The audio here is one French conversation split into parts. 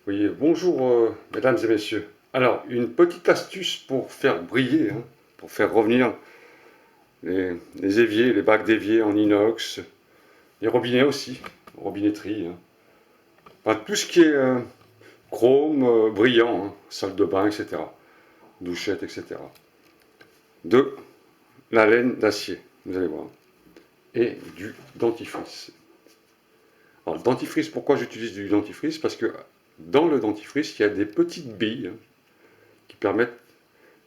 Oui, bonjour mesdames et messieurs. Alors, une petite astuce pour faire briller, pour faire revenir les éviers, les bacs d'évier en inox, les robinets aussi, robinetterie. Enfin, tout ce qui est chrome, brillant, salle de bain, etc. Douchette, etc. De la laine d'acier, vous allez voir. Et du dentifrice. Alors, le dentifrice, pourquoi j'utilise du dentifrice? Parce que dans le dentifrice, il y a des petites billes qui permettent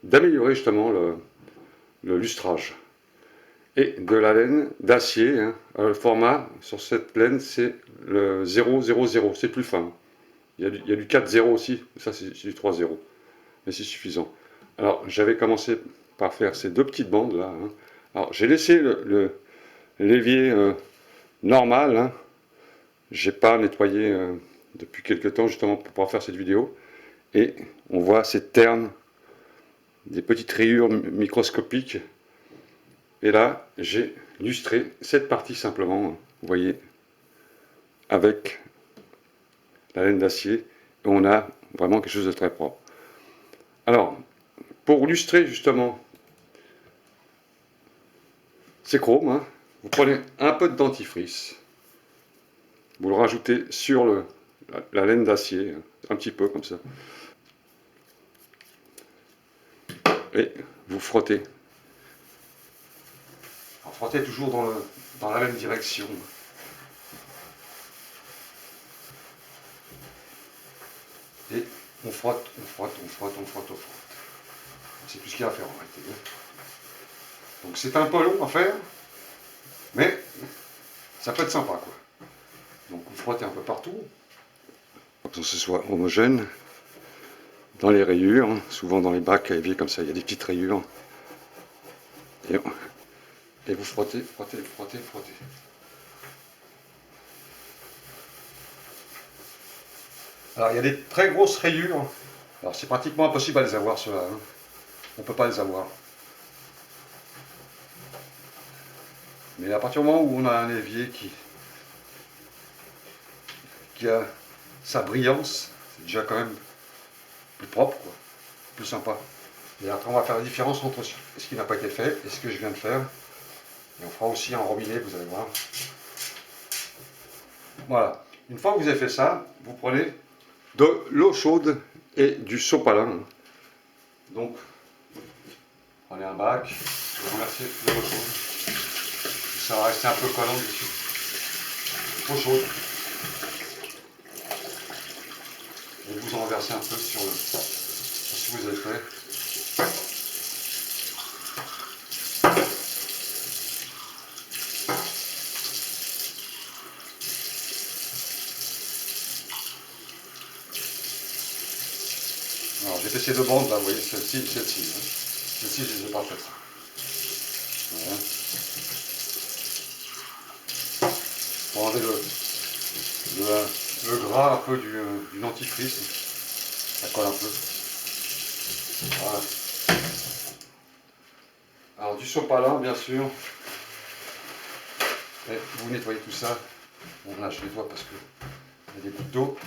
d'améliorer justement le lustrage. Et de la laine d'acier, le format sur cette laine c'est le 000, c'est plus fin. Il y a du 4-0 aussi, ça c'est du 3-0, mais c'est suffisant. Alors j'avais commencé par faire ces deux petites bandes là. Alors j'ai laissé l'évier normal, j'ai pas nettoyé depuis quelques temps justement pour pouvoir faire cette vidéo. Et on voit ces ternes, des petites rayures microscopiques. Et là, j'ai lustré cette partie simplement, vous voyez, avec la laine d'acier. Et on a vraiment quelque chose de très propre. Alors, pour lustrer justement ces chromes, vous prenez un peu de dentifrice. Vous le rajoutez sur la laine d'acier, un petit peu comme ça. Et vous frottez. Alors, frottez toujours dans la même direction. Et on frotte, on frotte, on frotte, on frotte, on frotte. C'est tout ce qu'il y a à faire en réalité. Donc c'est un peu long à faire, mais ça peut être sympa quoi. Donc vous frottez un peu partout, pour que ce soit homogène. Dans les rayures, souvent dans les bacs à évier comme ça, il y a des petites rayures. Et vous frottez, frottez, frottez, frottez. Alors il y a des très grosses rayures. Alors c'est pratiquement impossible à les avoir ceux-là. On ne peut pas les avoir. Mais à partir du moment où on a un évier qui a sa brillance, c'est déjà quand même plus propre, quoi, plus sympa. Et après on va faire la différence entre ce qui n'a pas été fait et ce que je viens de faire. Et on fera aussi un robinet, vous allez voir. Voilà. Une fois que vous avez fait ça, vous prenez de l'eau chaude et du sopalin. Donc, prenez un bac, vous renversez de l'eau chaude. Ça va rester un peu collant dessus. Eau chaude. Et vous en renversez un peu sur ce que vous avez fait. Alors j'ai fait ces deux bandes là, vous voyez, celle-ci et celle-ci. Celle-ci, je ne les ai pas faites. Voilà. Pour enlever le gras un peu du dentifrice. Ça colle un peu. Voilà. Alors du sopalin bien sûr. Et vous nettoyez tout ça. Bon là je nettoie parce que il y a des gouttes d'eau.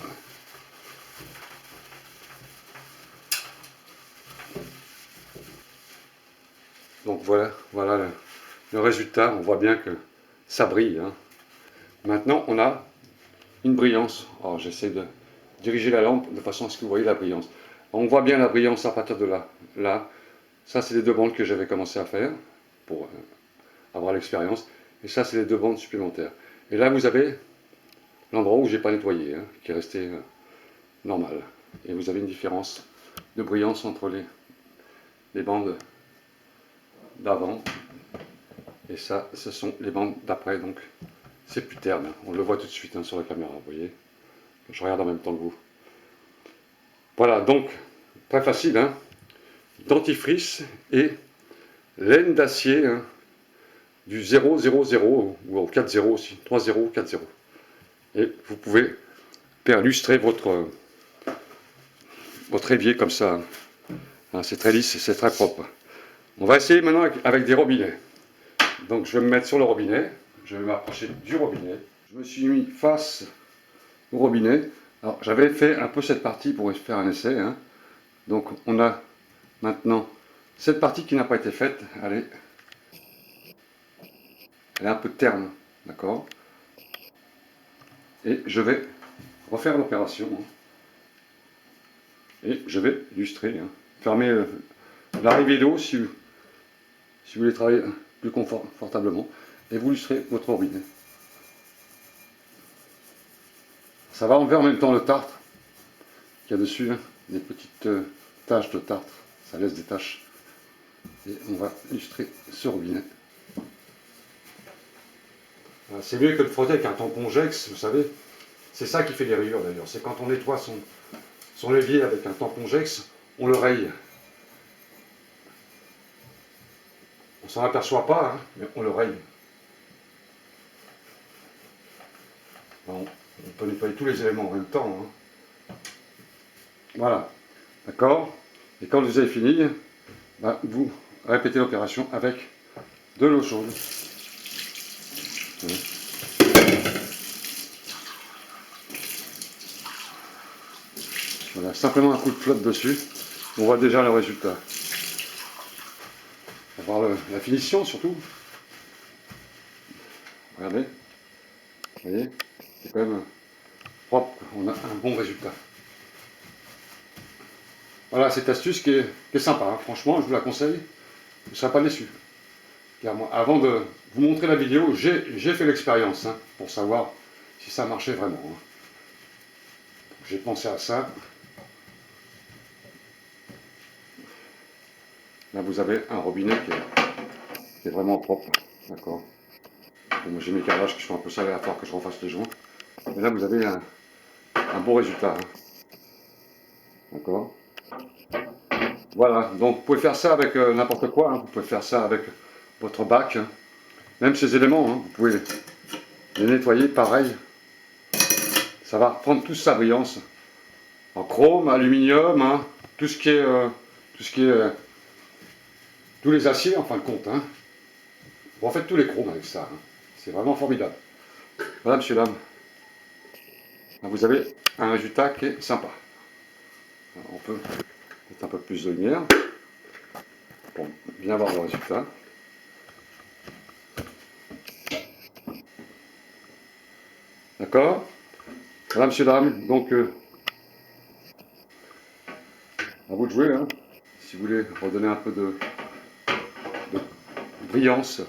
Donc voilà le résultat. On voit bien que ça brille. Maintenant on a une brillance. Alors j'essaie de diriger la lampe de façon à ce que vous voyez la brillance. On voit bien la brillance à partir de là. Là, ça c'est les deux bandes que j'avais commencé à faire pour avoir l'expérience. Et ça c'est les deux bandes supplémentaires. Et là vous avez l'endroit où j'ai pas nettoyé, qui est resté normal. Et vous avez une différence de brillance entre les bandes d'avant. Et ça, ce sont les bandes d'après. Donc c'est plus terne. On le voit tout de suite sur la caméra, vous voyez. Je regarde en même temps que vous. Voilà, donc, très facile, dentifrice et laine d'acier, du 000 ou au 4-0 aussi, 3-0, 4-0. Et vous pouvez perlustrer votre évier comme ça. C'est très lisse, c'est très propre. On va essayer maintenant avec des robinets. Donc je vais me mettre sur le robinet, je vais m'approcher du robinet. Je me suis mis face au robinet. Alors j'avais fait un peu cette partie pour faire un essai, hein. Donc on a maintenant cette partie qui n'a pas été faite, elle est un peu terne, d'accord? Et je vais refaire l'opération, hein. Et je vais illustrer, hein. Fermer l'arrivée d'eau si vous voulez travailler plus confortablement, et vous illustrez votre robinet. Ça va enlever en même temps le tartre qu'il y a dessus, hein, des petites taches de tartre, ça laisse des taches. Et on va illustrer ce robinet. C'est mieux que de frotter avec un tampon Jex, vous savez. C'est ça qui fait les rayures d'ailleurs. C'est quand on nettoie son évier avec un tampon Jex, on le raye. On s'en aperçoit pas, hein, mais on le raye. On peut nettoyer tous les éléments en même temps, hein. Voilà, d'accord? Et quand vous avez fini, ben, vous répétez l'opération avec de l'eau chaude. Voilà, simplement un coup de flotte dessus, on voit déjà le résultat. On va voir la finition surtout. Regardez, vous voyez, c'est quand même propre, on a un bon résultat. Voilà cette astuce qui est sympa, hein. Franchement je vous la conseille, vous ne serez pas déçus. Car moi, avant de vous montrer la vidéo, j'ai fait l'expérience, hein, pour savoir si ça marchait vraiment, hein. J'ai pensé à ça. Là vous avez un robinet qui est vraiment propre, d'accord. Moi j'ai mes carrelages qui sont un peu salés, à falloir que je refasse les joints. Et là vous avez un bon résultat, hein. D'accord. Voilà, donc vous pouvez faire ça avec n'importe quoi, hein. Vous pouvez faire ça avec votre bac, hein. Même ces éléments, hein, vous pouvez les nettoyer pareil. Ça va reprendre toute sa brillance. En chrome, aluminium, hein, tout ce qui est tous les aciers en fin de compte, hein. Vous refaites tous les chromes avec ça, hein. C'est vraiment formidable. Voilà, monsieur, dame. Vous avez un résultat qui est sympa. Alors, on peut mettre un peu plus de lumière pour bien voir le résultat. D'accord? Voilà, monsieur, dame. Donc, à vous de jouer, hein. Si vous voulez redonner un peu de brillance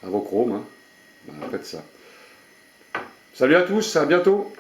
à vos chromes, hein, ben, faites ça. Salut à tous, à bientôt!